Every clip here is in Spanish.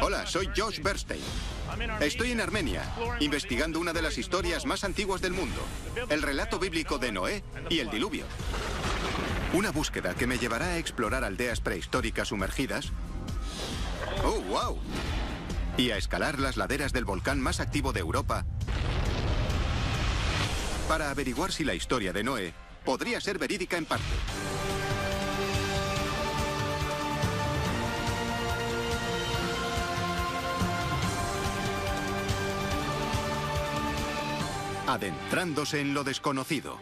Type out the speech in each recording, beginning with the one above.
Hola, soy Josh Bernstein. Estoy en Armenia, investigando una de las historias más antiguas del mundo, el relato bíblico de Noé y el diluvio. Una búsqueda que me llevará a explorar aldeas prehistóricas sumergidas. ¡Oh, wow! Y a escalar las laderas del volcán más activo de Europa para averiguar si la historia de Noé podría ser verídica en parte. Adentrándose en lo desconocido.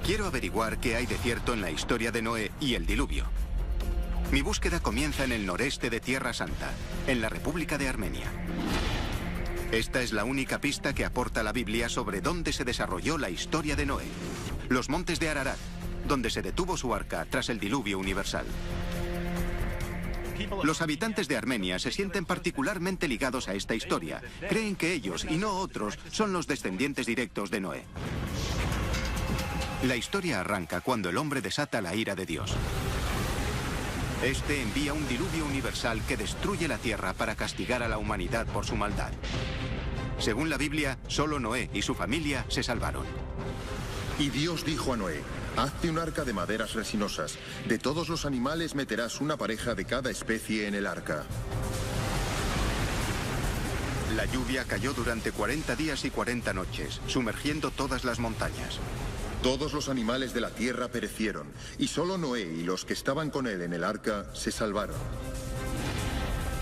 Quiero averiguar qué hay de cierto en la historia de Noé y el diluvio. Mi búsqueda comienza en el noreste de Tierra Santa, en la República de Armenia. Esta es la única pista que aporta la Biblia sobre dónde se desarrolló la historia de Noé. Los montes de Ararat, donde se detuvo su arca tras el diluvio universal. Los habitantes de Armenia se sienten particularmente ligados a esta historia. Creen que ellos, y no otros, son los descendientes directos de Noé. La historia arranca cuando el hombre desata la ira de Dios. Este envía un diluvio universal que destruye la tierra para castigar a la humanidad por su maldad. Según la Biblia, solo Noé y su familia se salvaron. Y Dios dijo a Noé: hazte un arca de maderas resinosas. De todos los animales meterás una pareja de cada especie en el arca. La lluvia cayó durante 40 días y 40 noches, sumergiendo todas las montañas. Todos los animales de la tierra perecieron, y solo Noé y los que estaban con él en el arca se salvaron.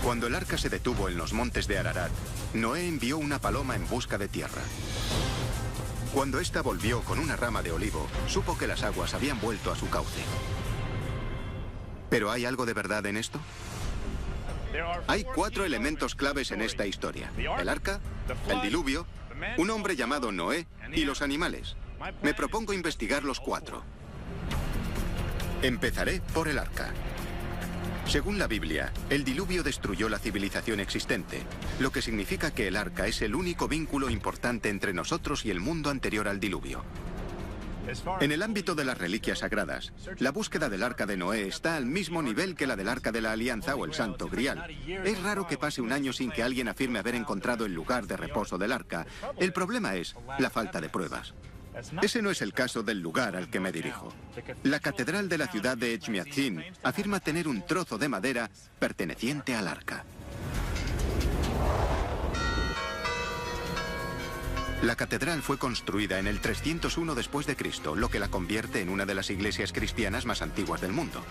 Cuando el arca se detuvo en los montes de Ararat, Noé envió una paloma en busca de tierra. Cuando ésta volvió con una rama de olivo, supo que las aguas habían vuelto a su cauce. ¿Pero hay algo de verdad en esto? Hay 4 elementos claves en esta historia: el arca, el diluvio, un hombre llamado Noé y los animales. Me propongo investigar los 4. Empezaré por el arca. Según la Biblia, el diluvio destruyó la civilización existente, lo que significa que el arca es el único vínculo importante entre nosotros y el mundo anterior al diluvio. En el ámbito de las reliquias sagradas, la búsqueda del arca de Noé está al mismo nivel que la del arca de la Alianza o el Santo Grial. Es raro que pase un año sin que alguien afirme haber encontrado el lugar de reposo del arca. El problema es la falta de pruebas. Ese no es el caso del lugar al que me dirijo. La catedral de la ciudad de Echmiadzin afirma tener un trozo de madera perteneciente al arca. La catedral fue construida en el 301 después de Cristo, lo que la convierte en una de las iglesias cristianas más antiguas del mundo.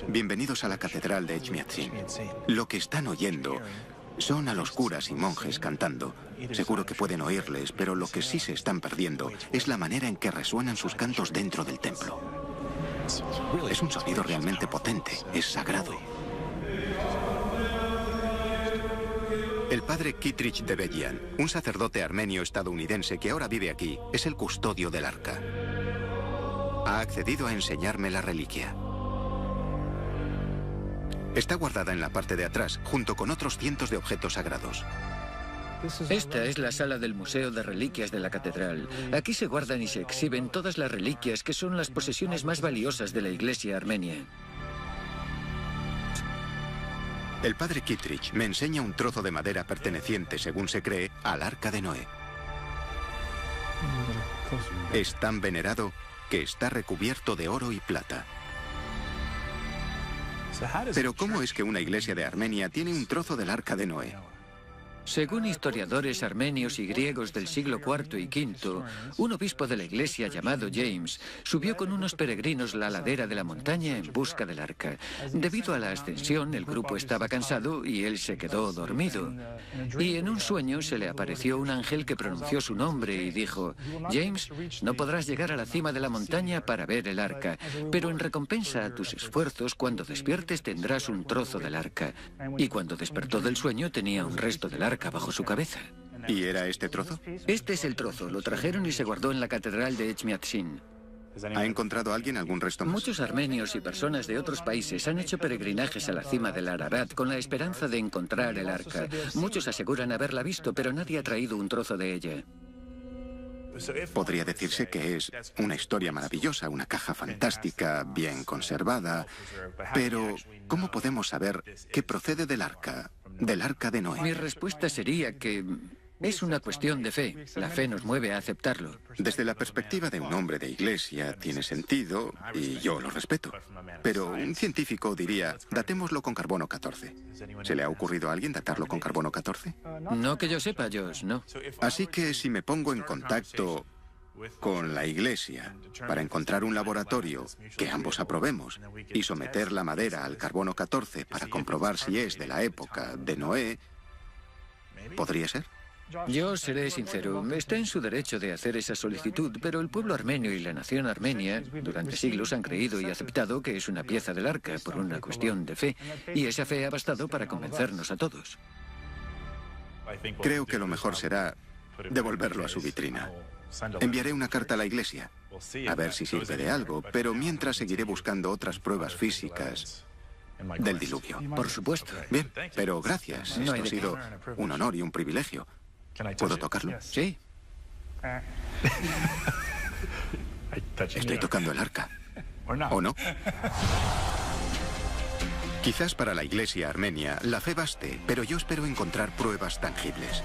Bienvenidos a la catedral de Echmiadzin. Lo que están oyendo son a los curas y monjes cantando. Seguro que pueden oírles, pero lo que sí se están perdiendo es la manera en que resuenan sus cantos dentro del templo. Es un sonido realmente potente, es sagrado. El padre Kittredge de Bellian, un sacerdote armenio estadounidense que ahora vive aquí, es el custodio del arca. Ha accedido a enseñarme la reliquia. Está guardada en la parte de atrás, junto con otros cientos de objetos sagrados. Esta es la sala del Museo de Reliquias de la Catedral. Aquí se guardan y se exhiben todas las reliquias que son las posesiones más valiosas de la Iglesia armenia. El padre Kittredge me enseña un trozo de madera perteneciente, según se cree, al arca de Noé. Es tan venerado que está recubierto de oro y plata. Pero ¿cómo es que una iglesia de Armenia tiene un trozo del arca de Noé? Según historiadores armenios y griegos del siglo IV y V, un obispo de la iglesia llamado James subió con unos peregrinos la ladera de la montaña en busca del arca. Debido a la ascensión, el grupo estaba cansado y él se quedó dormido. Y en un sueño se le apareció un ángel que pronunció su nombre y dijo: James, no podrás llegar a la cima de la montaña para ver el arca, pero en recompensa a tus esfuerzos, cuando despiertes tendrás un trozo del arca. Y cuando despertó del sueño tenía un resto del arca bajo su cabeza. ¿Y era este trozo? Este es el trozo. Lo trajeron y se guardó en la catedral de Echmiadzin. ¿Ha encontrado alguien algún resto más? Muchos armenios y personas de otros países han hecho peregrinajes a la cima del Ararat con la esperanza de encontrar el arca. Muchos aseguran haberla visto, pero nadie ha traído un trozo de ella. Podría decirse que es una historia maravillosa, una caja fantástica, bien conservada, pero ¿cómo podemos saber que procede del arca de Noé? Mi respuesta sería que es una cuestión de fe. La fe nos mueve a aceptarlo. Desde la perspectiva de un hombre de iglesia tiene sentido y yo lo respeto. Pero un científico diría, datémoslo con carbono 14. ¿Se le ha ocurrido a alguien datarlo con carbono 14? No que yo sepa, Josh, no. Así que si me pongo en contacto con la iglesia para encontrar un laboratorio que ambos aprobemos y someter la madera al carbono 14 para comprobar si es de la época de Noé, ¿podría ser? Yo seré sincero, está en su derecho de hacer esa solicitud, pero el pueblo armenio y la nación armenia durante siglos han creído y aceptado que es una pieza del arca por una cuestión de fe, y esa fe ha bastado para convencernos a todos. Creo que lo mejor será devolverlo a su vitrina. Enviaré una carta a la iglesia, a ver si sirve de algo, pero mientras seguiré buscando otras pruebas físicas del diluvio. Por supuesto. Bien, pero gracias. No Esto hay ha de sido un honor y un privilegio. ¿Puedo tocarlo? Sí. Estoy tocando el arca. ¿O no? Quizás para la iglesia armenia la fe baste, pero yo espero encontrar pruebas tangibles.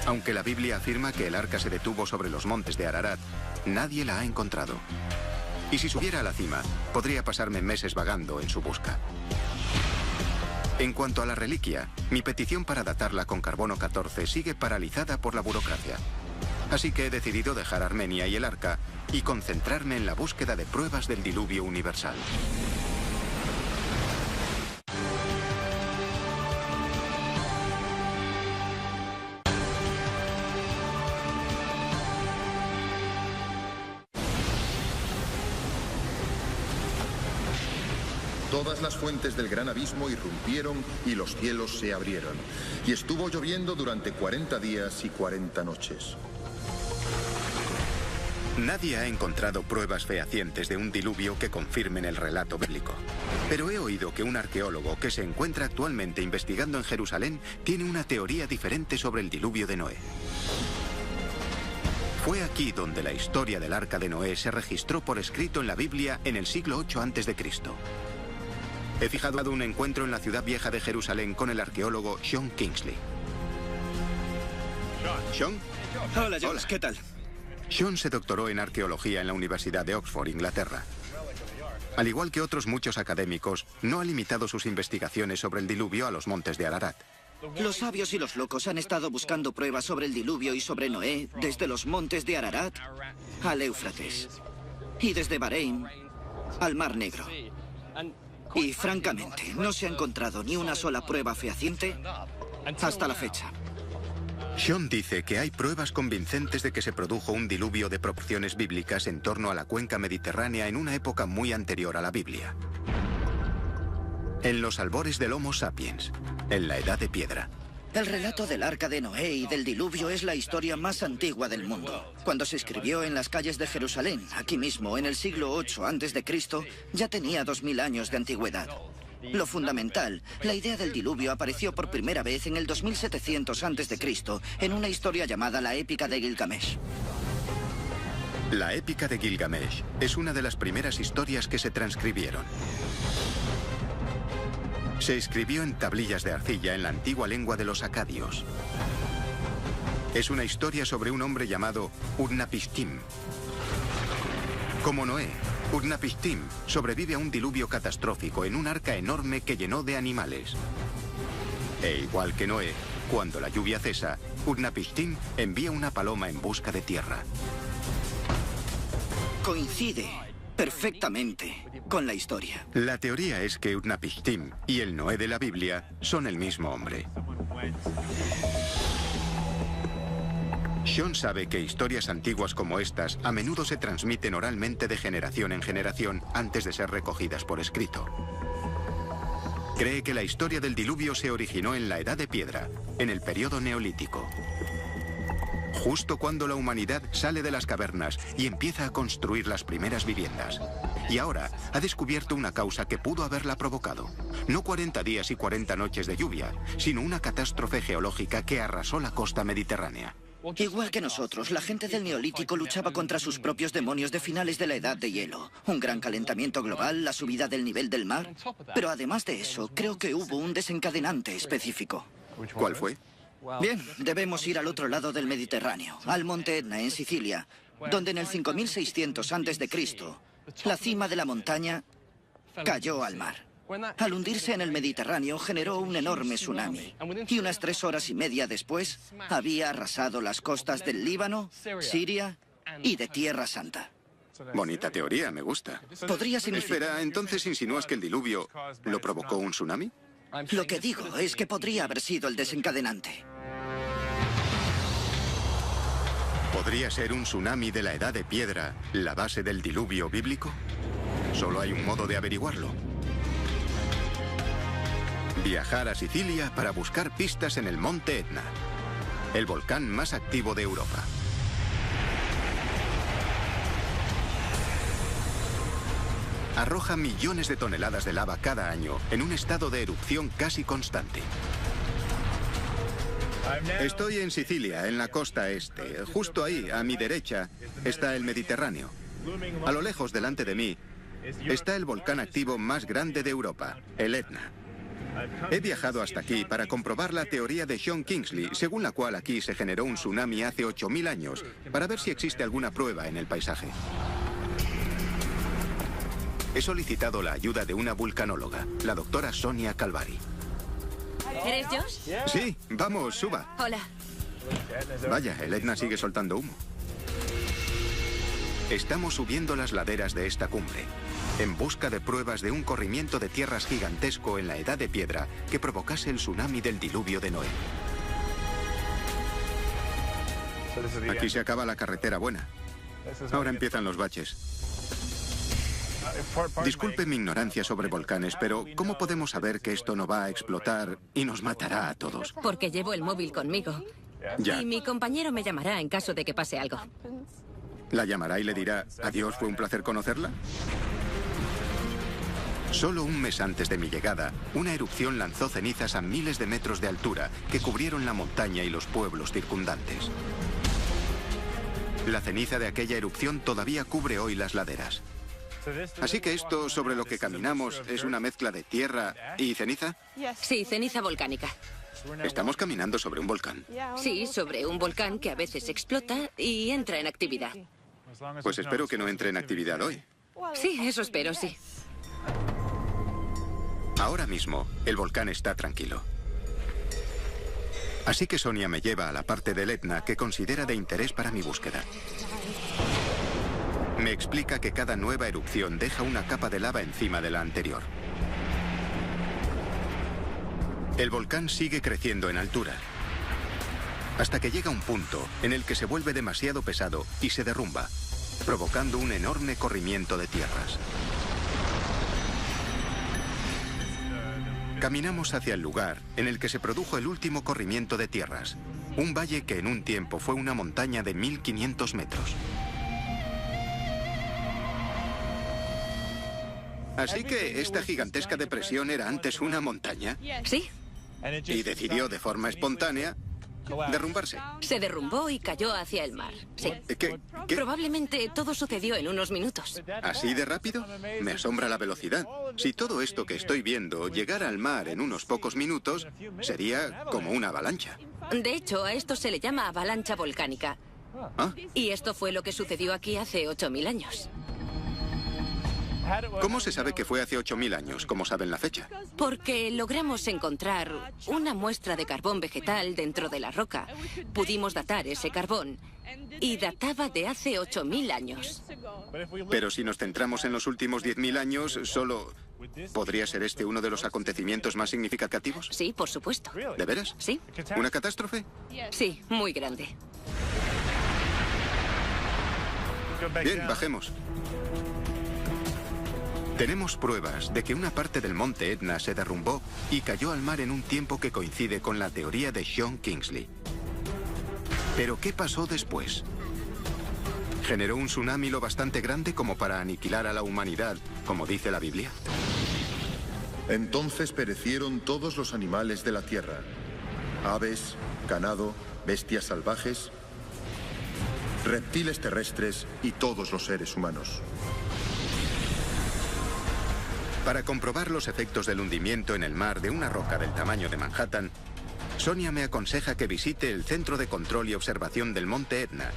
Aunque la Biblia afirma que el arca se detuvo sobre los montes de Ararat, nadie la ha encontrado. Y si subiera a la cima, podría pasarme meses vagando en su busca. En cuanto a la reliquia, mi petición para datarla con carbono 14 sigue paralizada por la burocracia. Así que he decidido dejar Armenia y el arca y concentrarme en la búsqueda de pruebas del diluvio universal. Todas las fuentes del gran abismo irrumpieron y los cielos se abrieron. Y estuvo lloviendo durante 40 días y 40 noches. Nadie ha encontrado pruebas fehacientes de un diluvio que confirmen el relato bíblico. Pero he oído que un arqueólogo que se encuentra actualmente investigando en Jerusalén tiene una teoría diferente sobre el diluvio de Noé. Fue aquí donde la historia del arca de Noé se registró por escrito en la Biblia en el siglo VIII a.C. He fijado un encuentro en la ciudad vieja de Jerusalén con el arqueólogo Sean Kingsley. ¿Sean? Hola, Josh, ¿qué tal? Sean se doctoró en arqueología en la Universidad de Oxford, Inglaterra. Al igual que otros muchos académicos, no ha limitado sus investigaciones sobre el diluvio a los montes de Ararat. Los sabios y los locos han estado buscando pruebas sobre el diluvio y sobre Noé desde los montes de Ararat al Éufrates y desde Bahrein al Mar Negro. Y francamente, no se ha encontrado ni una sola prueba fehaciente hasta la fecha. Sean dice que hay pruebas convincentes de que se produjo un diluvio de proporciones bíblicas en torno a la cuenca mediterránea en una época muy anterior a la Biblia. En los albores del Homo sapiens, en la Edad de Piedra. El relato del arca de Noé y del diluvio es la historia más antigua del mundo. Cuando se escribió en las calles de Jerusalén, aquí mismo, en el siglo VIII a.C., ya tenía 2000 años de antigüedad. Lo fundamental, la idea del diluvio apareció por primera vez en el 2700 a.C. en una historia llamada la Épica de Gilgamesh. La Épica de Gilgamesh es una de las primeras historias que se transcribieron. Se escribió en tablillas de arcilla en la antigua lengua de los acadios. Es una historia sobre un hombre llamado Utnapishtim. Como Noé, Utnapishtim sobrevive a un diluvio catastrófico en un arca enorme que llenó de animales. E igual que Noé, cuando la lluvia cesa, Utnapishtim envía una paloma en busca de tierra. Coincide perfectamente con la historia. La teoría es que Utnapishtim y el Noé de la Biblia son el mismo hombre. Sean sabe que historias antiguas como estas a menudo se transmiten oralmente de generación en generación antes de ser recogidas por escrito. Cree que la historia del diluvio se originó en la Edad de Piedra, en el periodo neolítico. Justo cuando la humanidad sale de las cavernas y empieza a construir las primeras viviendas. Y ahora ha descubierto una causa que pudo haberla provocado. No 40 días y 40 noches de lluvia, sino una catástrofe geológica que arrasó la costa mediterránea. Igual que nosotros, la gente del Neolítico luchaba contra sus propios demonios de finales de la Edad de Hielo. Un gran calentamiento global, la subida del nivel del mar. Pero además de eso, creo que hubo un desencadenante específico. ¿Cuál fue? Bien, debemos ir al otro lado del Mediterráneo, al monte Etna, en Sicilia, donde en el 5600 a.C., la cima de la montaña cayó al mar. Al hundirse en el Mediterráneo generó un enorme tsunami y unas 3 horas y media después había arrasado las costas del Líbano, Siria y de Tierra Santa. Bonita teoría, me gusta. Podría significar... Espera, ¿entonces insinúas que el diluvio lo provocó un tsunami? Lo que digo es que podría haber sido el desencadenante. ¿Podría ser un tsunami de la Edad de Piedra la base del diluvio bíblico? Solo hay un modo de averiguarlo. Viajar a Sicilia para buscar pistas en el monte Etna, el volcán más activo de Europa. Arroja millones de toneladas de lava cada año en un estado de erupción casi constante. Estoy en Sicilia, en la costa este. Justo ahí, a mi derecha, está el Mediterráneo. A lo lejos, delante de mí, está el volcán activo más grande de Europa, el Etna. He viajado hasta aquí para comprobar la teoría de Sean Kingsley, según la cual aquí se generó un tsunami hace 8000 años, para ver si existe alguna prueba en el paisaje. He solicitado la ayuda de una vulcanóloga, la doctora Sonia Calvari. ¿Eres Josh? Sí, vamos, suba. Hola. Vaya, el Etna sigue soltando humo. Estamos subiendo las laderas de esta cumbre, en busca de pruebas de un corrimiento de tierras gigantesco en la Edad de Piedra que provocase el tsunami del diluvio de Noé. Aquí se acaba la carretera buena. Ahora empiezan los baches. Disculpe mi ignorancia sobre volcanes, pero ¿cómo podemos saber que esto no va a explotar y nos matará a todos? Porque llevo el móvil conmigo. Ya. Y mi compañero me llamará en caso de que pase algo. ¿La llamará y le dirá, adiós, fue un placer conocerla? Solo un mes antes de mi llegada, una erupción lanzó cenizas a miles de metros de altura que cubrieron la montaña y los pueblos circundantes. La ceniza de aquella erupción todavía cubre hoy las laderas. Así que esto sobre lo que caminamos es una mezcla de tierra y ceniza. Sí, ceniza volcánica. Estamos caminando sobre un volcán. Sí, sobre un volcán que a veces explota y entra en actividad. Pues espero que no entre en actividad hoy. Sí, eso espero, sí. Ahora mismo, el volcán está tranquilo. Así que Sonia me lleva a la parte del Etna que considera de interés para mi búsqueda. Me explica que cada nueva erupción deja una capa de lava encima de la anterior. El volcán sigue creciendo en altura, hasta que llega un punto en el que se vuelve demasiado pesado y se derrumba, provocando un enorme corrimiento de tierras. Caminamos hacia el lugar en el que se produjo el último corrimiento de tierras, un valle que en un tiempo fue una montaña de 1500 metros. Así que esta gigantesca depresión era antes una montaña Sí, y decidió de forma espontánea derrumbarse. se derrumbó y cayó hacia el mar. Sí. ¿Qué? Probablemente todo sucedió en unos minutos. ¿Así de rápido? Me asombra la velocidad. Si todo esto que estoy viendo llegara al mar en unos pocos minutos, sería como una avalancha. De hecho, a esto se le llama avalancha volcánica. ¿Ah? Y esto fue lo que sucedió aquí hace 8000 años. ¿Cómo se sabe que fue hace 8000 años? ¿Cómo saben la fecha? Porque logramos encontrar una muestra de carbón vegetal dentro de la roca. Pudimos datar ese carbón y databa de hace 8000 años. Pero si nos centramos en los últimos 10.000 años, solo... ¿Podría ser este uno de los acontecimientos más significativos? Sí, por supuesto. ¿De veras? Sí, ¿Una catástrofe? sí, muy grande. Bien, bajemos. Tenemos pruebas de que una parte del monte Etna se derrumbó y cayó al mar en un tiempo que coincide con la teoría de Sean Kingsley. Pero ¿qué pasó después? ¿Generó un tsunami lo bastante grande como para aniquilar a la humanidad, como dice la Biblia? Entonces perecieron todos los animales de la tierra, aves, ganado, bestias salvajes, reptiles terrestres y todos los seres humanos. Para comprobar los efectos del hundimiento en el mar de una roca del tamaño de Manhattan, Sonia me aconseja que visite el Centro de Control y Observación del Monte Etna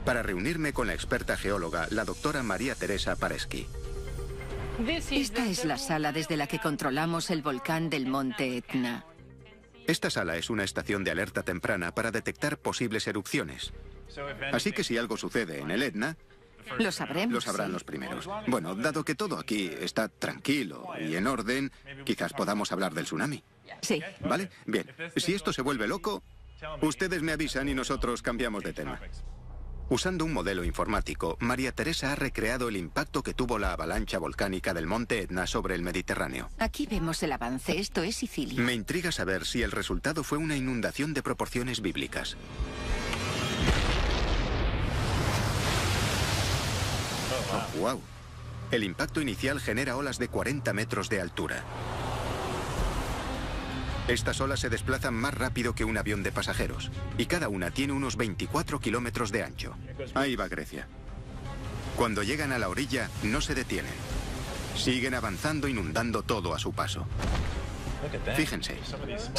para reunirme con la experta geóloga, la doctora María Teresa Paresky. Esta es la sala desde la que controlamos el volcán del Monte Etna. Esta sala es una estación de alerta temprana para detectar posibles erupciones. Así que si algo sucede en el Etna, Lo sabremos. lo sabrán los primeros. Bueno, dado que todo aquí está tranquilo y en orden, quizás podamos hablar del tsunami. Sí. ¿Vale? Bien. Si esto se vuelve loco, ustedes me avisan y nosotros cambiamos de tema. Usando un modelo informático, María Teresa ha recreado el impacto que tuvo la avalancha volcánica del Monte Etna sobre el Mediterráneo. Aquí vemos el avance. Esto es Sicilia. Me intriga saber si el resultado fue una inundación de proporciones bíblicas. Oh, ¡wow! El impacto inicial genera olas de 40 metros de altura. Estas olas se desplazan más rápido que un avión de pasajeros, y cada una tiene unos 24 kilómetros de ancho. Ahí va Grecia. Cuando llegan a la orilla, no se detienen. Siguen avanzando, inundando todo a su paso. Fíjense,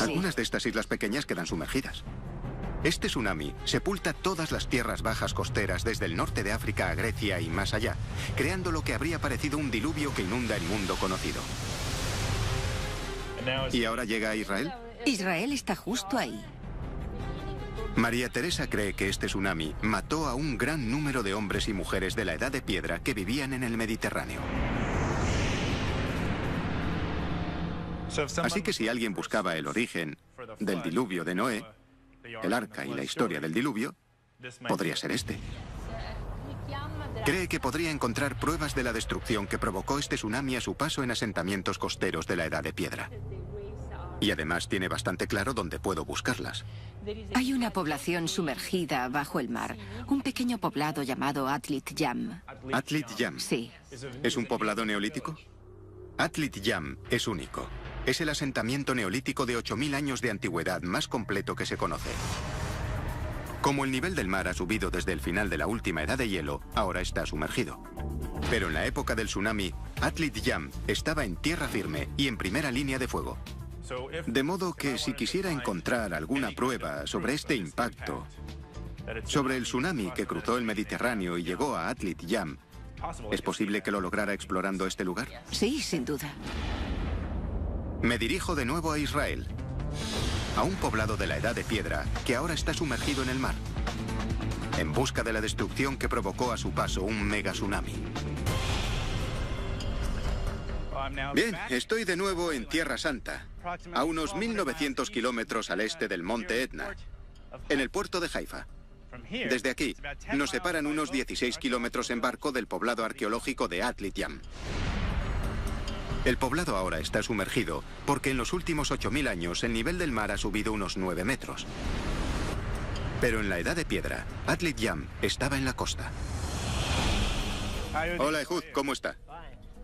algunas de estas islas pequeñas quedan sumergidas. Este tsunami sepulta todas las tierras bajas costeras desde el norte de África a Grecia y más allá, creando lo que habría parecido un diluvio que inunda el mundo conocido. ¿Y ahora llega a Israel? Israel está justo ahí. María Teresa cree que este tsunami mató a un gran número de hombres y mujeres de la Edad de Piedra que vivían en el Mediterráneo. Así que si alguien buscaba el origen del diluvio de Noé, el arca y la historia del diluvio, podría ser este. Cree que podría encontrar pruebas de la destrucción que provocó este tsunami a su paso en asentamientos costeros de la Edad de Piedra. Y además tiene bastante claro dónde puedo buscarlas. Hay una población sumergida bajo el mar. Un pequeño poblado llamado Atlit Yam. Atlit Yam. Sí. ¿Es un poblado neolítico? Atlit Yam es único. Es el asentamiento neolítico de 8000 años de antigüedad más completo que se conoce. Como el nivel del mar ha subido desde el final de la última edad de hielo, ahora está sumergido. Pero en la época del tsunami, Atlit Yam estaba en tierra firme y en primera línea de fuego. De modo que si quisiera encontrar alguna prueba sobre este impacto, sobre el tsunami que cruzó el Mediterráneo y llegó a Atlit Yam, ¿es posible que lo lograra explorando este lugar? Sí, sin duda. Me dirijo de nuevo a Israel, a un poblado de la Edad de Piedra que ahora está sumergido en el mar, en busca de la destrucción que provocó a su paso un mega tsunami. Bien, estoy de nuevo en Tierra Santa, a unos 1900 kilómetros al este del Monte Etna, en el puerto de Haifa. Desde aquí, nos separan unos 16 kilómetros en barco del poblado arqueológico de Atlit Yam. El poblado ahora está sumergido porque en los últimos 8000 años el nivel del mar ha subido unos 9 metros. Pero en la Edad de Piedra, Atlit Yam estaba en la costa. Hola Ehud, ¿cómo está?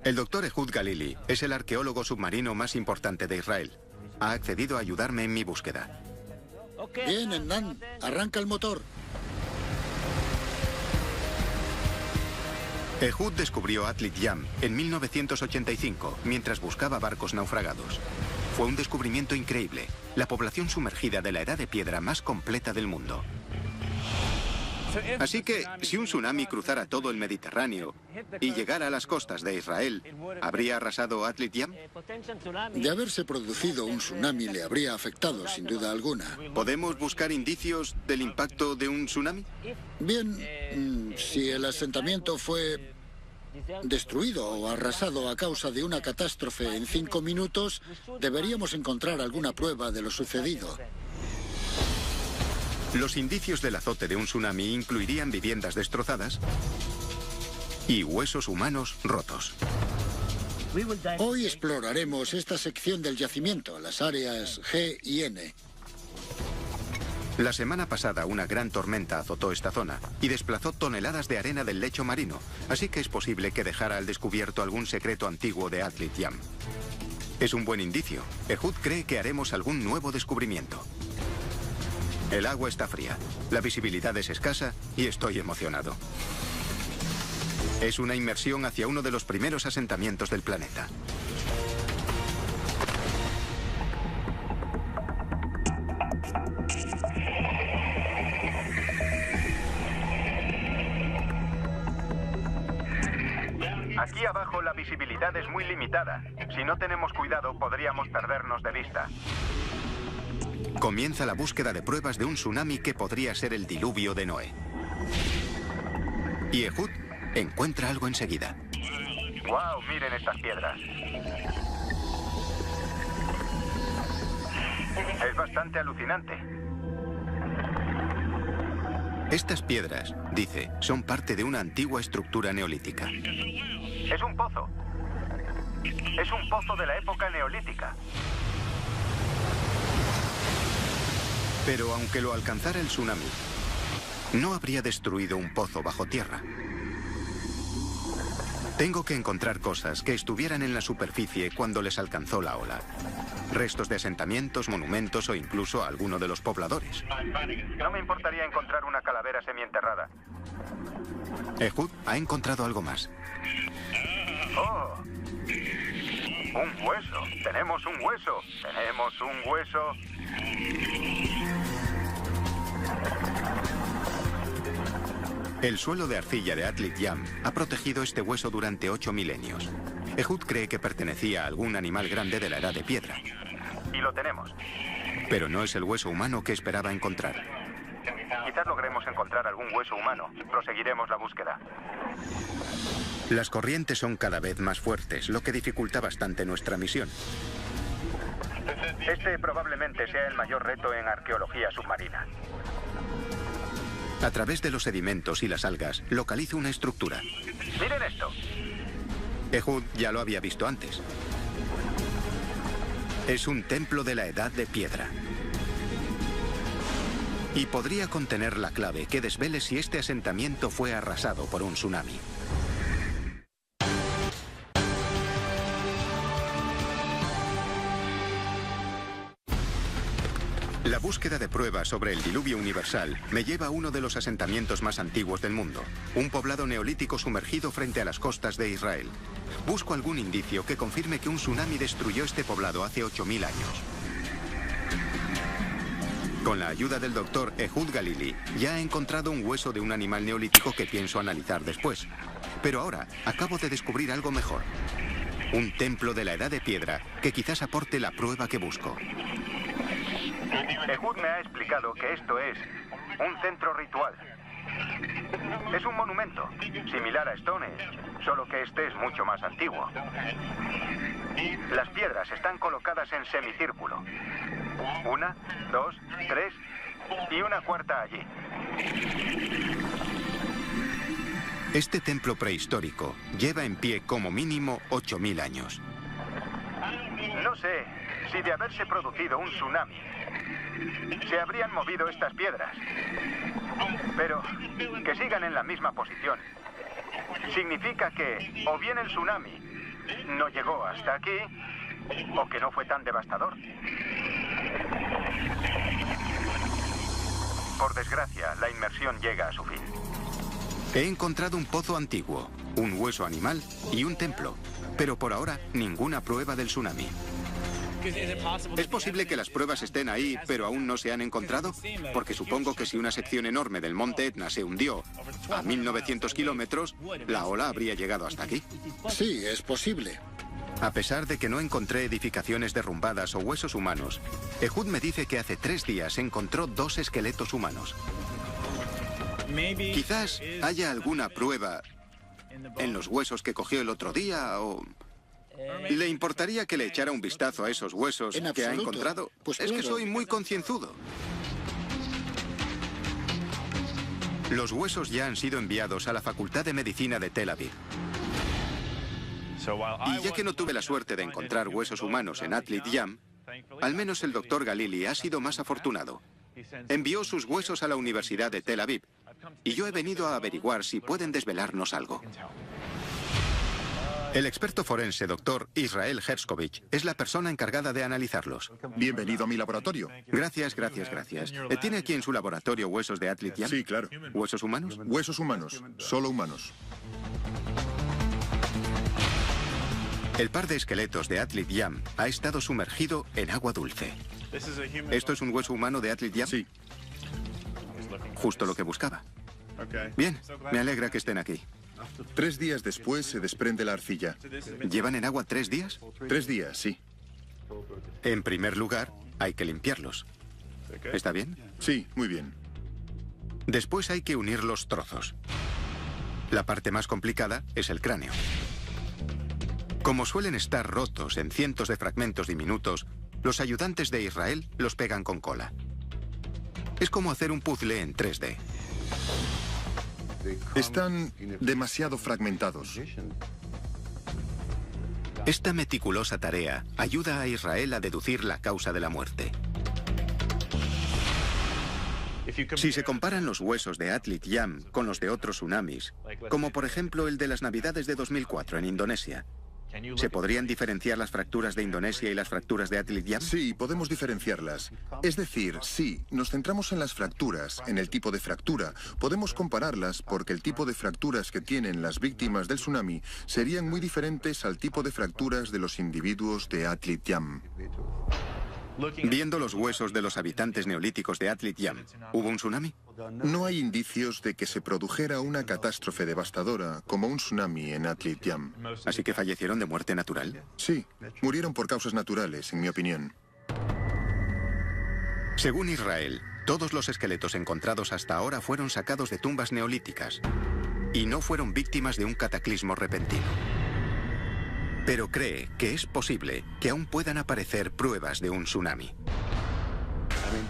El doctor Ehud Galili es el arqueólogo submarino más importante de Israel. Ha accedido a ayudarme en mi búsqueda. Bien, Hernán, arranca el motor. Ehud descubrió Atlit Yam en 1985, mientras buscaba barcos naufragados. Fue un descubrimiento increíble, la población sumergida de la Edad de Piedra más completa del mundo. Así que, si un tsunami cruzara todo el Mediterráneo y llegara a las costas de Israel, ¿habría arrasado Atlit Yam? De haberse producido un tsunami le habría afectado, sin duda alguna. ¿Podemos buscar indicios del impacto de un tsunami? Bien, si el asentamiento fue destruido o arrasado a causa de una catástrofe en 5 minutos, deberíamos encontrar alguna prueba de lo sucedido. Los indicios del azote de un tsunami incluirían viviendas destrozadas y huesos humanos rotos. Hoy exploraremos esta sección del yacimiento, las áreas G y N. La semana pasada una gran tormenta azotó esta zona y desplazó toneladas de arena del lecho marino, así que es posible que dejara al descubierto algún secreto antiguo de Atlit Yam. Es un buen indicio. Ehud cree que haremos algún nuevo descubrimiento. El agua está fría, la visibilidad es escasa y estoy emocionado. Es una inmersión hacia uno de los primeros asentamientos del planeta. Aquí abajo la visibilidad es muy limitada. Si no tenemos cuidado, podríamos perdernos de vista. Comienza la búsqueda de pruebas de un tsunami que podría ser el diluvio de Noé. Y Ehud encuentra algo enseguida. ¡Wow! Miren estas piedras. Es bastante alucinante. Estas piedras, dice, son parte de una antigua estructura neolítica. Es un pozo. Es un pozo de la época neolítica. Pero aunque lo alcanzara el tsunami, no habría destruido un pozo bajo tierra. Tengo que encontrar cosas que estuvieran en la superficie cuando les alcanzó la ola. Restos de asentamientos, monumentos o incluso alguno de los pobladores. No me importaría encontrar una calavera semienterrada. Ehud ha encontrado algo más. ¡Oh! ¡Un hueso! ¡Tenemos un hueso! ¡Tenemos un hueso! El suelo de arcilla de Atlit Yam ha protegido este hueso durante 8 milenios. Ehud cree que pertenecía a algún animal grande de la edad de piedra. Y lo tenemos. Pero no es el hueso humano que esperaba encontrar. Quizás logremos encontrar algún hueso humano. Proseguiremos la búsqueda. Las corrientes son cada vez más fuertes, lo que dificulta bastante nuestra misión. Este probablemente sea el mayor reto en arqueología submarina. A través de los sedimentos y las algas, localizo una estructura. ¡Miren esto! Ehud ya lo había visto antes. Es un templo de la edad de piedra. Y podría contener la clave que desvele si este asentamiento fue arrasado por un tsunami. La búsqueda de pruebas sobre el diluvio universal me lleva a uno de los asentamientos más antiguos del mundo, un poblado neolítico sumergido frente a las costas de Israel. Busco algún indicio que confirme que un tsunami destruyó este poblado hace 8000 años. Con la ayuda del doctor Ehud Galili, ya he encontrado un hueso de un animal neolítico que pienso analizar después. Pero ahora acabo de descubrir algo mejor. Un templo de la edad de piedra que quizás aporte la prueba que busco. Ehud me ha explicado que esto es un centro ritual. Es un monumento, similar a Stonehenge, solo que este es mucho más antiguo. Las piedras están colocadas en semicírculo. 1, 2, 3 y una cuarta allí. Este templo prehistórico lleva en pie como mínimo 8000 años. No sé si de haberse producido un tsunami se habrían movido estas piedras, pero que sigan en la misma posición significa que o bien el tsunami no llegó hasta aquí o que no fue tan devastador. Por desgracia, la inmersión llega a su fin. He encontrado un pozo antiguo, un hueso animal y un templo, pero por ahora ninguna prueba del tsunami. ¿Es posible que las pruebas estén ahí, pero aún no se han encontrado? Porque supongo que si una sección enorme del monte Etna se hundió a 1900 kilómetros, la ola habría llegado hasta aquí. Sí, es posible. A pesar de que no encontré edificaciones derrumbadas o huesos humanos, Ehud me dice que hace 3 días encontró 2 esqueletos humanos. Quizás haya alguna prueba en los huesos que cogió el otro día o... ¿Le importaría que le echara un vistazo a esos huesos que ha encontrado? Pues es que claro. soy muy concienzudo. Los huesos ya han sido enviados a la Facultad de Medicina de Tel Aviv. Y ya que no tuve la suerte de encontrar huesos humanos en Atlit Yam, al menos el doctor Galili ha sido más afortunado. Envió sus huesos a la Universidad de Tel Aviv y yo he venido a averiguar si pueden desvelarnos algo. El experto forense Dr. Israel Herskovich es la persona encargada de analizarlos. Bienvenido a mi laboratorio. Gracias. ¿Tiene aquí en su laboratorio huesos de Atlit Yam? Sí, claro. ¿Huesos humanos? Huesos humanos, solo humanos. El par de esqueletos de Atlit Yam ha estado sumergido en agua dulce. ¿Esto es un hueso humano de Atlit Yam? Sí. Justo lo que buscaba. Bien, me alegra que estén aquí. 3 días después se desprende la arcilla. ¿Llevan en agua 3 días? 3 días, sí. En primer lugar, hay que limpiarlos. ¿Está bien? Sí, muy bien. Después hay que unir los trozos. La parte más complicada es el cráneo. Como suelen estar rotos en cientos de fragmentos diminutos, los ayudantes de Israel los pegan con cola. Es como hacer un puzzle en 3D. Están demasiado fragmentados. Esta meticulosa tarea ayuda a Israel a deducir la causa de la muerte. Si se comparan los huesos de Atlit Yam con los de otros tsunamis, como por ejemplo el de las Navidades de 2004 en Indonesia, ¿se podrían diferenciar las fracturas de Indonesia y las fracturas de Atlit Yam? Sí, podemos diferenciarlas. Es decir, sí, nos centramos en las fracturas, en el tipo de fractura. Podemos compararlas porque el tipo de fracturas que tienen las víctimas del tsunami serían muy diferentes al tipo de fracturas de los individuos de Atlit Yam. Viendo los huesos de los habitantes neolíticos de Atlit Yam, ¿hubo un tsunami? No hay indicios de que se produjera una catástrofe devastadora como un tsunami en Atlit Yam. ¿Así que fallecieron de muerte natural? Sí, murieron por causas naturales, en mi opinión. Según Israel, todos los esqueletos encontrados hasta ahora fueron sacados de tumbas neolíticas y no fueron víctimas de un cataclismo repentino. Pero cree que es posible que aún puedan aparecer pruebas de un tsunami.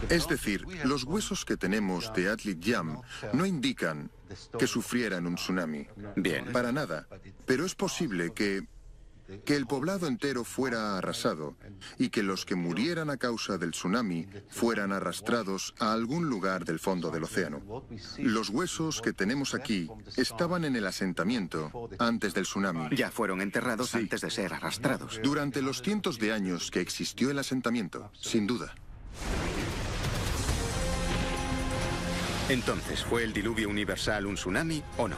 Es decir, los huesos que tenemos de Atlit Yam no indican que sufrieran un tsunami. Bien. Para nada. Pero es posible que el poblado entero fuera arrasado y que los que murieran a causa del tsunami fueran arrastrados a algún lugar del fondo del océano. Los huesos que tenemos aquí estaban en el asentamiento antes del tsunami. Ya fueron enterrados antes de ser arrastrados. Durante los cientos de años que existió el asentamiento, sin duda. Entonces, ¿fue el diluvio universal un tsunami o no?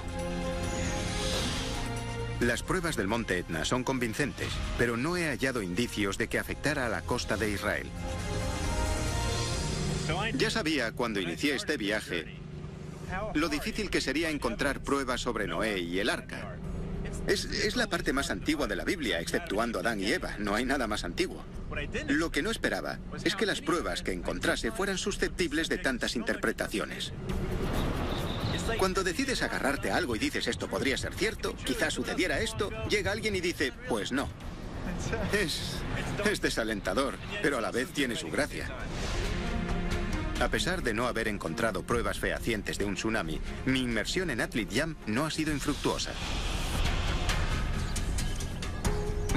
Las pruebas del monte Etna son convincentes, pero no he hallado indicios de que afectara a la costa de Israel. Ya sabía cuando inicié este viaje lo difícil que sería encontrar pruebas sobre Noé y el arca. Es la parte más antigua de la Biblia, exceptuando Adán y Eva. No hay nada más antiguo. Lo que no esperaba es que las pruebas que encontrase fueran susceptibles de tantas interpretaciones. Cuando decides agarrarte a algo y dices esto podría ser cierto, quizás sucediera esto, llega alguien y dice, pues no. Es desalentador, pero a la vez tiene su gracia. A pesar de no haber encontrado pruebas fehacientes de un tsunami, mi inmersión en Atlit Yam no ha sido infructuosa.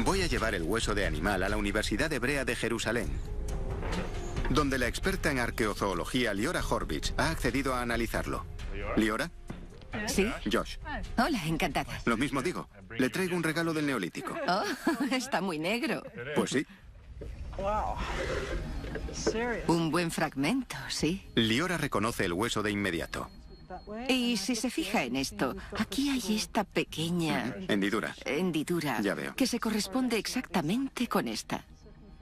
Voy a llevar el hueso de animal a la Universidad Hebrea de Jerusalén, donde la experta en arqueozoología Liora Horvitz ha accedido a analizarlo. ¿Liora? ¿Sí? Josh. Hola, encantada. Lo mismo digo. Le traigo un regalo del Neolítico. Oh, está muy negro. Pues sí. Un buen fragmento, sí. Liora reconoce el hueso de inmediato. Y si se fija en esto, aquí hay esta pequeña Hendidura. Ya veo. que se corresponde exactamente con esta.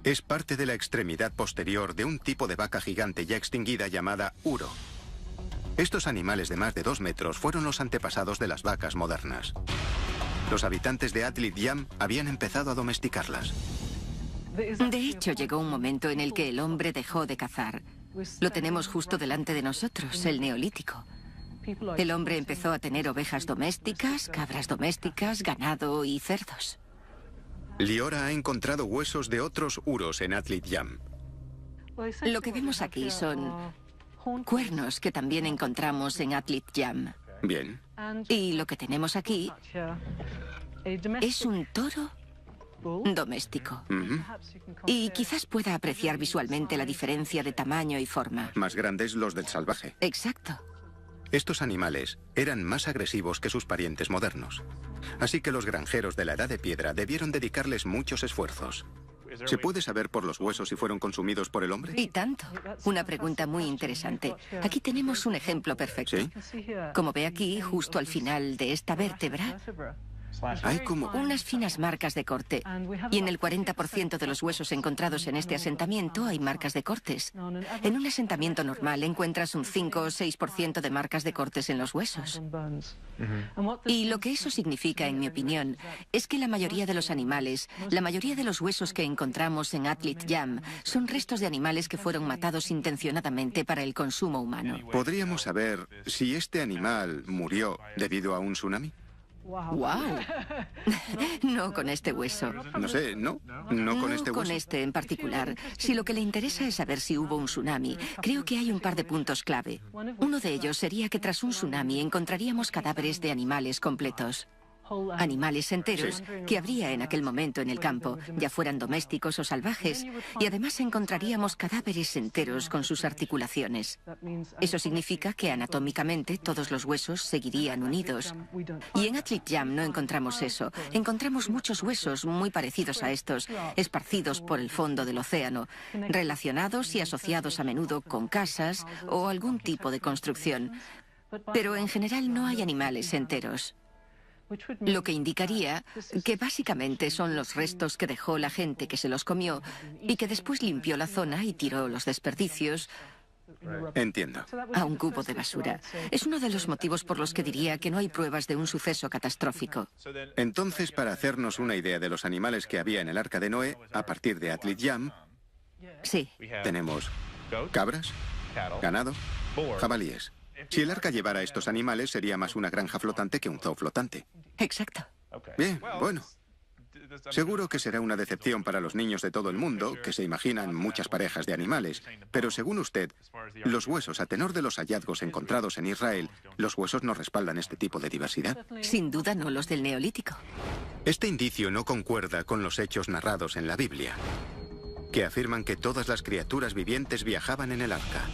Es parte de la extremidad posterior de un tipo de vaca gigante ya extinguida llamada uro. Estos animales de más de 2 metros fueron los antepasados de las vacas modernas. Los habitantes de Atlit Yam habían empezado a domesticarlas. De hecho, llegó un momento en el que el hombre dejó de cazar. Lo tenemos justo delante de nosotros, el Neolítico. El hombre empezó a tener ovejas domésticas, cabras domésticas, ganado y cerdos. Liora ha encontrado huesos de otros uros en Atlit Yam. Lo que vemos aquí son cuernos que también encontramos en Atlit Yam. Bien. Y lo que tenemos aquí es un toro doméstico. Y quizás pueda apreciar visualmente la diferencia de tamaño y forma. Más grandes los del salvaje. Exacto. Estos animales eran más agresivos que sus parientes modernos. Así que los granjeros de la Edad de Piedra debieron dedicarles muchos esfuerzos. ¿Se puede saber por los huesos si fueron consumidos por el hombre? Y tanto. Una pregunta muy interesante. Aquí tenemos un ejemplo perfecto. ¿Sí? Como ve aquí, justo al final de esta vértebra, Hay como... unas finas marcas de corte. Y en el 40% de los huesos encontrados en este asentamiento hay marcas de cortes. En un asentamiento normal encuentras un 5 o 6% de marcas de cortes en los huesos. Y lo que eso significa, en mi opinión, es que la mayoría de los animales, la mayoría de los huesos que encontramos en Atlit Yam, son restos de animales que fueron matados intencionadamente para el consumo humano. ¿Podríamos saber si este animal murió debido a un tsunami? ¡Wow! No con este hueso. No sé, ¿no? No con este hueso. Este en particular. Si lo que le interesa es saber si hubo un tsunami, creo que hay un par de puntos clave. Uno de ellos sería que tras un tsunami encontraríamos cadáveres de animales completos. Animales enteros que habría en aquel momento en el campo, ya fueran domésticos o salvajes, y además encontraríamos cadáveres enteros con sus articulaciones. Eso significa que anatómicamente todos los huesos seguirían unidos. Y en Atlit Yam no encontramos eso. Encontramos muchos huesos muy parecidos a estos, esparcidos por el fondo del océano, relacionados y asociados a menudo con casas o algún tipo de construcción. Pero en general no hay animales enteros. Lo que indicaría que básicamente son los restos que dejó la gente que se los comió y que después limpió la zona y tiró los desperdicios Entiendo. a un cubo de basura. Es uno de los motivos por los que diría que no hay pruebas de un suceso catastrófico. Entonces, para hacernos una idea de los animales que había en el Arca de Noé, a partir de Atlit Yam, Sí. tenemos cabras, ganado, jabalíes. Si el arca llevara estos animales, sería más una granja flotante que un zoo flotante. Exacto. Bien, bueno. Seguro que será una decepción para los niños de todo el mundo, que se imaginan muchas parejas de animales. Pero según usted, los huesos, a tenor de los hallazgos encontrados en Israel, los huesos no respaldan este tipo de diversidad. Sin duda no los del Neolítico. Este indicio no concuerda con los hechos narrados en la Biblia, que afirman que todas las criaturas vivientes viajaban en el arca.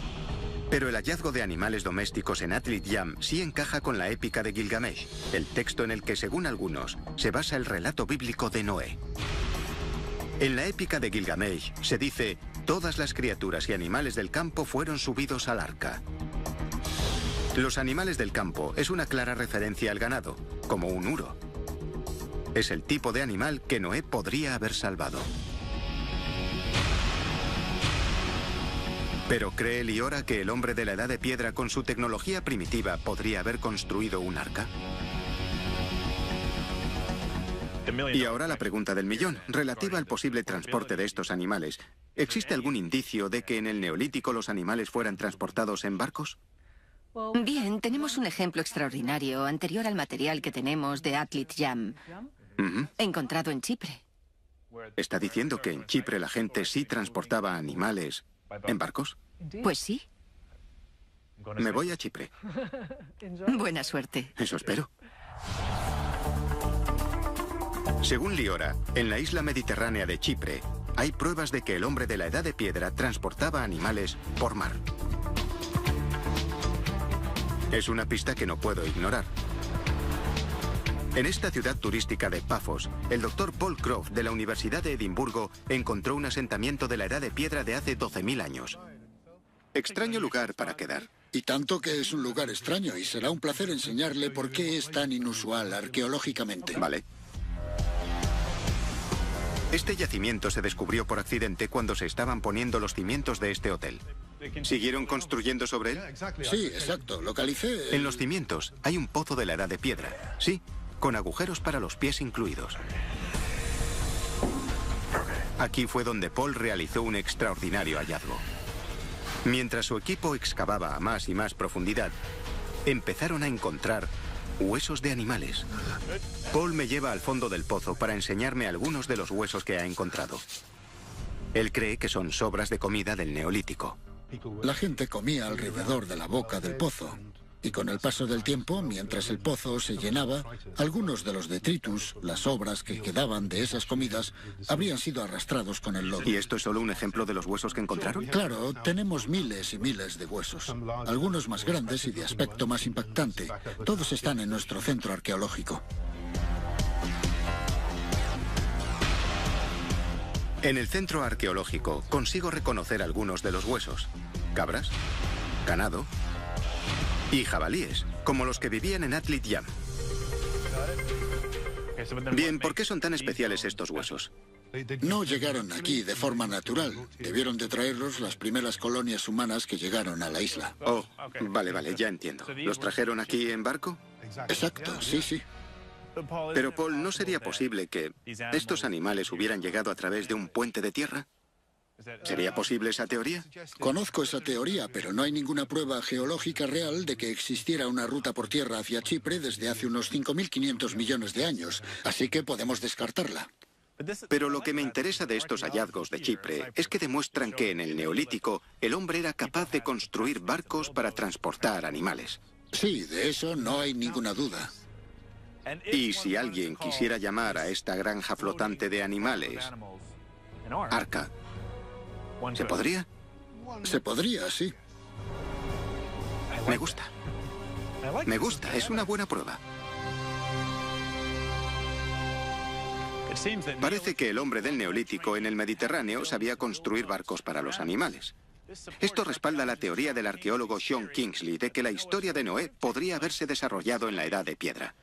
Pero el hallazgo de animales domésticos en Atlit Yam sí encaja con la épica de Gilgamesh, el texto en el que, según algunos, se basa el relato bíblico de Noé. En la épica de Gilgamesh se dice: todas las criaturas y animales del campo fueron subidos al arca. Los animales del campo es una clara referencia al ganado, como un uro. Es el tipo de animal que Noé podría haber salvado. ¿Pero cree Liora que el hombre de la Edad de Piedra, con su tecnología primitiva, podría haber construido un arca? Y ahora la pregunta del millón, relativa al posible transporte de estos animales. ¿Existe algún indicio de que en el Neolítico los animales fueran transportados en barcos? Bien, tenemos un ejemplo extraordinario anterior al material que tenemos de Atlit Yam, encontrado en Chipre. ¿Está diciendo que en Chipre la gente sí transportaba animales en barcos? Pues sí. Me voy a Chipre. Buena suerte. Eso espero. Según Liora, en la isla mediterránea de Chipre, hay pruebas de que el hombre de la Edad de Piedra transportaba animales por mar. Es una pista que no puedo ignorar. En esta ciudad turística de Pafos, el doctor Paul Croft de la Universidad de Edimburgo encontró un asentamiento de la Edad de Piedra de hace 12.000 años. Extraño lugar para quedar. Y tanto que es un lugar extraño, y será un placer enseñarle por qué es tan inusual arqueológicamente. Vale. Este yacimiento se descubrió por accidente cuando se estaban poniendo los cimientos de este hotel. ¿Siguieron construyendo sobre él? Sí, exacto. Localicé... En los cimientos hay un pozo de la Edad de Piedra. Sí, con agujeros para los pies incluidos. Aquí fue donde Paul realizó un extraordinario hallazgo. Mientras su equipo excavaba a más y más profundidad, empezaron a encontrar huesos de animales. Paul me lleva al fondo del pozo para enseñarme algunos de los huesos que ha encontrado. Él cree que son sobras de comida del Neolítico. La gente comía alrededor de la boca del pozo. Y con el paso del tiempo, mientras el pozo se llenaba, algunos de los detritus, las sobras que quedaban de esas comidas, habrían sido arrastrados con el lodo. ¿Y esto es solo un ejemplo de los huesos que encontraron? Claro, tenemos miles y miles de huesos. Algunos más grandes y de aspecto más impactante. Todos están en nuestro centro arqueológico. En el centro arqueológico consigo reconocer algunos de los huesos. Cabras, ganado y jabalíes, como los que vivían en Atlit Yam. Bien, ¿por qué son tan especiales estos huesos? No llegaron aquí de forma natural. Debieron de traerlos las primeras colonias humanas que llegaron a la isla. Oh, vale, ya entiendo. ¿Los trajeron aquí en barco? Exacto, sí. Pero, Paul, ¿no sería posible que estos animales hubieran llegado a través de un puente de tierra? ¿Sería posible esa teoría? Conozco esa teoría, pero no hay ninguna prueba geológica real de que existiera una ruta por tierra hacia Chipre desde hace unos 5.500 millones de años, así que podemos descartarla. Pero lo que me interesa de estos hallazgos de Chipre es que demuestran que en el Neolítico el hombre era capaz de construir barcos para transportar animales. Sí, de eso no hay ninguna duda. Y si alguien quisiera llamar a esta granja flotante de animales Arca, ¿se podría? Se podría, sí. Me gusta. Me gusta, es una buena prueba. Parece que el hombre del Neolítico en el Mediterráneo sabía construir barcos para los animales. Esto respalda la teoría del arqueólogo Sean Kingsley de que la historia de Noé podría haberse desarrollado en la Edad de Piedra.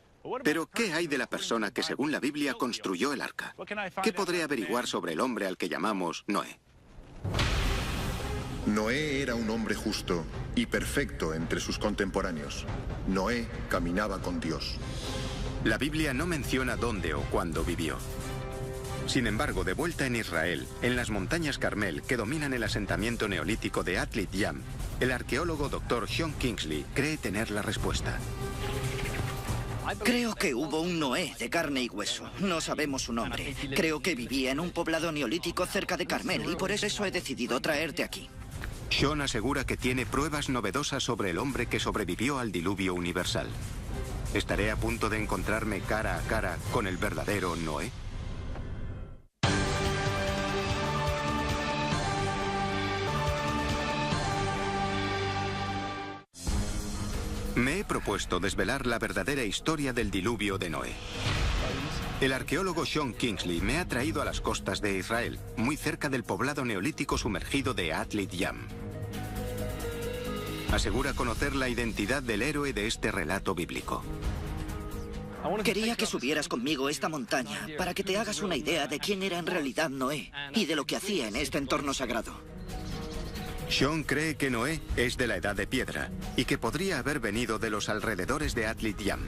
Pero, ¿qué hay de la persona que, según la Biblia, construyó el arca? ¿Qué podré averiguar sobre el hombre al que llamamos Noé? Noé era un hombre justo y perfecto entre sus contemporáneos. Noé caminaba con Dios. La Biblia no menciona dónde o cuándo vivió. Sin embargo, de vuelta en Israel, en las montañas Carmel, que dominan el asentamiento neolítico de Atlit Yam, el arqueólogo Dr. Sean Kingsley cree tener la respuesta. Creo que hubo un Noé de carne y hueso. No sabemos su nombre. Creo que vivía en un poblado neolítico cerca de Carmel y por eso he decidido traerte aquí. Sean asegura que tiene pruebas novedosas sobre el hombre que sobrevivió al diluvio universal. ¿Estaré a punto de encontrarme cara a cara con el verdadero Noé? Me he propuesto desvelar la verdadera historia del diluvio de Noé. El arqueólogo Sean Kingsley me ha traído a las costas de Israel, muy cerca del poblado neolítico sumergido de Atlit Yam. Asegura conocer la identidad del héroe de este relato bíblico. Quería que subieras conmigo esta montaña para que te hagas una idea de quién era en realidad Noé y de lo que hacía en este entorno sagrado. Sean cree que Noé es de la Edad de Piedra y que podría haber venido de los alrededores de Atlit Yam.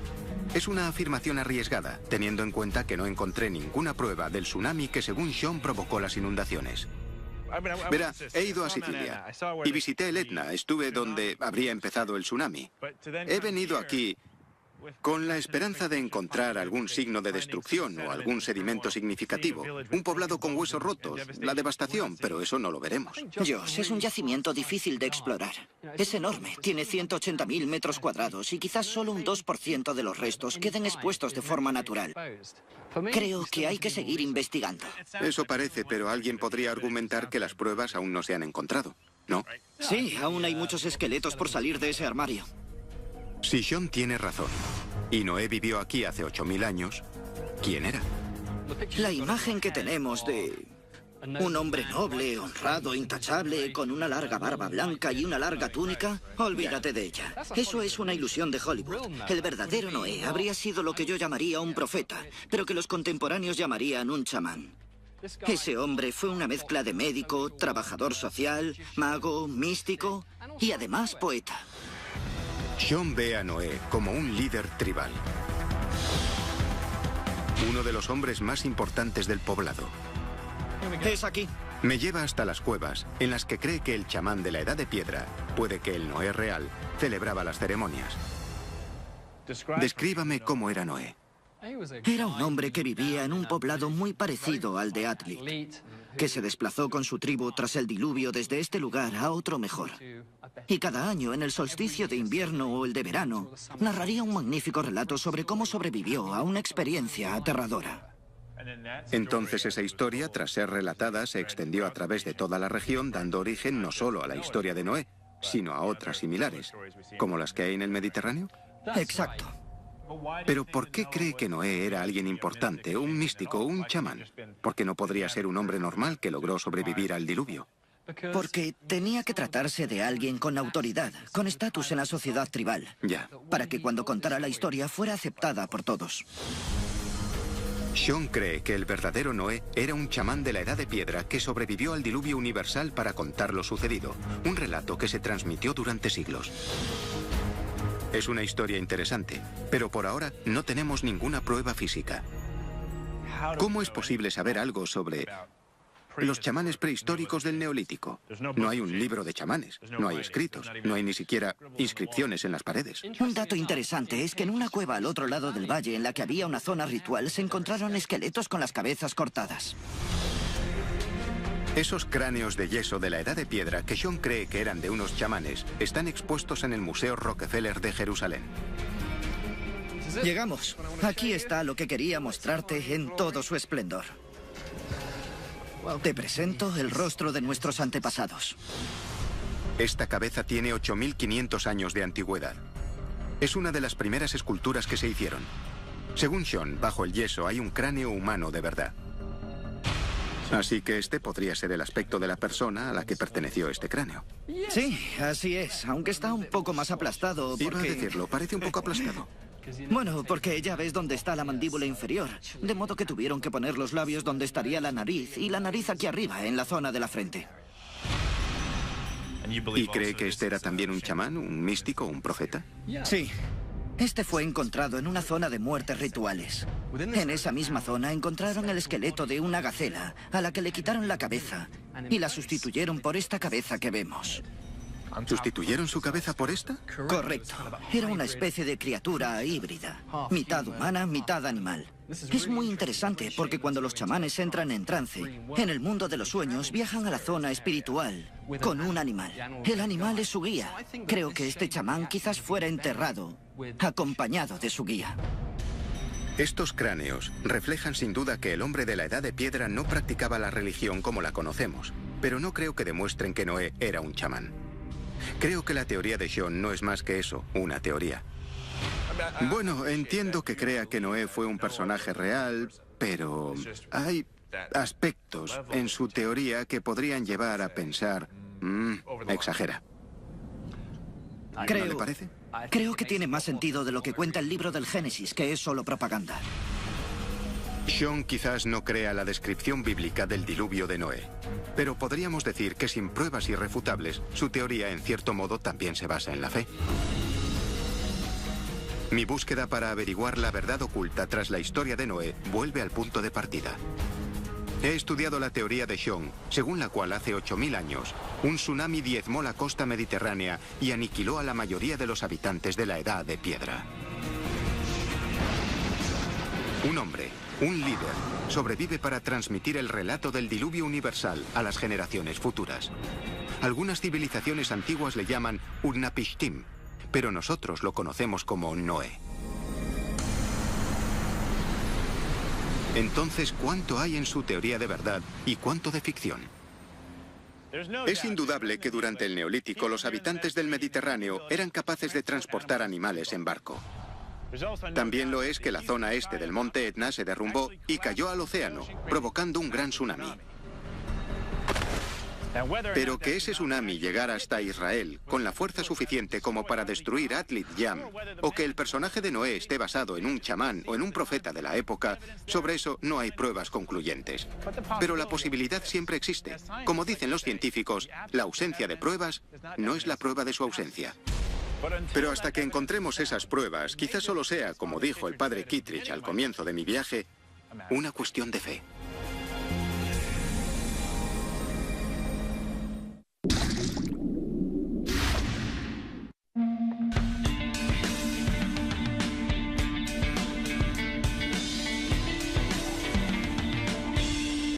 Es una afirmación arriesgada, teniendo en cuenta que no encontré ninguna prueba del tsunami que según Sean provocó las inundaciones. Verá, he ido a Sicilia y visité el Etna, estuve donde habría empezado el tsunami. He venido aquí con la esperanza de encontrar algún signo de destrucción o algún sedimento significativo. Un poblado con huesos rotos, la devastación, pero eso no lo veremos. Josh, es un yacimiento difícil de explorar. Es enorme, tiene 180.000 metros cuadrados y quizás solo un 2% de los restos queden expuestos de forma natural. Creo que hay que seguir investigando. Eso parece, pero alguien podría argumentar que las pruebas aún no se han encontrado, ¿no? Sí, aún hay muchos esqueletos por salir de ese armario. Si Sean tiene razón, y Noé vivió aquí hace 8.000 años, ¿quién era? La imagen que tenemos de un hombre noble, honrado, intachable, con una larga barba blanca y una larga túnica, olvídate de ella. Eso es una ilusión de Hollywood. El verdadero Noé habría sido lo que yo llamaría un profeta, pero que los contemporáneos llamarían un chamán. Ese hombre fue una mezcla de médico, trabajador social, mago, místico y además poeta. Sean ve a Noé como un líder tribal. Uno de los hombres más importantes del poblado. Es aquí. Me lleva hasta las cuevas, en las que cree que el chamán de la Edad de Piedra, puede que el Noé real, celebraba las ceremonias. Descríbame cómo era Noé. Era un hombre que vivía en un poblado muy parecido al de Atlit. que se desplazó con su tribu tras el diluvio desde este lugar a otro mejor. Y cada año, en el solsticio de invierno o el de verano, narraría un magnífico relato sobre cómo sobrevivió a una experiencia aterradora. Entonces esa historia, tras ser relatada, se extendió a través de toda la región, dando origen no solo a la historia de Noé, sino a otras similares, como las que hay en el Mediterráneo. Exacto. Pero ¿por qué cree que Noé era alguien importante, un místico, un chamán? Porque no podría ser un hombre normal que logró sobrevivir al diluvio. Porque tenía que tratarse de alguien con autoridad, con estatus en la sociedad tribal. Ya. Para que cuando contara la historia fuera aceptada por todos. Sean cree que el verdadero Noé era un chamán de la Edad de Piedra que sobrevivió al diluvio universal para contar lo sucedido, un relato que se transmitió durante siglos. Es una historia interesante, pero por ahora no tenemos ninguna prueba física. ¿Cómo es posible saber algo sobre los chamanes prehistóricos del Neolítico? No hay un libro de chamanes, no hay escritos, no hay ni siquiera inscripciones en las paredes. Un dato interesante es que en una cueva al otro lado del valle, en la que había una zona ritual, se encontraron esqueletos con las cabezas cortadas. Esos cráneos de yeso de la Edad de Piedra, que Sean cree que eran de unos chamanes, están expuestos en el Museo Rockefeller de Jerusalén. Llegamos. Aquí está lo que quería mostrarte en todo su esplendor. Te presento el rostro de nuestros antepasados. Esta cabeza tiene 8.500 años de antigüedad. Es una de las primeras esculturas que se hicieron. Según Sean, bajo el yeso hay un cráneo humano de verdad. Así que este podría ser el aspecto de la persona a la que perteneció este cráneo. Sí, así es, aunque está un poco más aplastado porque... Iba a decirlo, parece un poco aplastado. Bueno, porque ya ves dónde está la mandíbula inferior. De modo que tuvieron que poner los labios donde estaría la nariz y la nariz aquí arriba, en la zona de la frente. ¿Y cree que este era también un chamán, un místico, un profeta? Sí. Este fue encontrado en una zona de muertes rituales. En esa misma zona encontraron el esqueleto de una gacela, a la que le quitaron la cabeza y la sustituyeron por esta cabeza que vemos. ¿Sustituyeron su cabeza por esta? Correcto. Era una especie de criatura híbrida, mitad humana, mitad animal. Es muy interesante porque cuando los chamanes entran en trance, en el mundo de los sueños viajan a la zona espiritual con un animal. El animal es su guía. Creo que este chamán quizás fuera enterrado, acompañado de su guía. Estos cráneos reflejan sin duda que el hombre de la Edad de Piedra no practicaba la religión como la conocemos, pero no creo que demuestren que Noé era un chamán. Creo que la teoría de Sean no es más que eso, una teoría. Bueno, entiendo que crea que Noé fue un personaje real, pero hay aspectos en su teoría que podrían llevar a pensar... exagera. ¿No le parece? Creo que tiene más sentido de lo que cuenta el libro del Génesis, que es solo propaganda. Sean quizás no crea la descripción bíblica del diluvio de Noé, pero podríamos decir que sin pruebas irrefutables, su teoría en cierto modo también se basa en la fe. Mi búsqueda para averiguar la verdad oculta tras la historia de Noé vuelve al punto de partida. He estudiado la teoría de Sean, según la cual hace 8.000 años, un tsunami diezmó la costa mediterránea y aniquiló a la mayoría de los habitantes de la Edad de Piedra. Un hombre, un líder, sobrevive para transmitir el relato del diluvio universal a las generaciones futuras. Algunas civilizaciones antiguas le llaman Utnapishtim, pero nosotros lo conocemos como Noé. Entonces, ¿cuánto hay en su teoría de verdad y cuánto de ficción? Es indudable que durante el Neolítico los habitantes del Mediterráneo eran capaces de transportar animales en barco. También lo es que la zona este del monte Etna se derrumbó y cayó al océano, provocando un gran tsunami. Pero que ese tsunami llegara hasta Israel con la fuerza suficiente como para destruir Atlit Yam, o que el personaje de Noé esté basado en un chamán o en un profeta de la época, sobre eso no hay pruebas concluyentes. Pero la posibilidad siempre existe. Como dicen los científicos, la ausencia de pruebas no es la prueba de su ausencia. Pero hasta que encontremos esas pruebas, quizás solo sea, como dijo el padre Kittredge al comienzo de mi viaje, una cuestión de fe.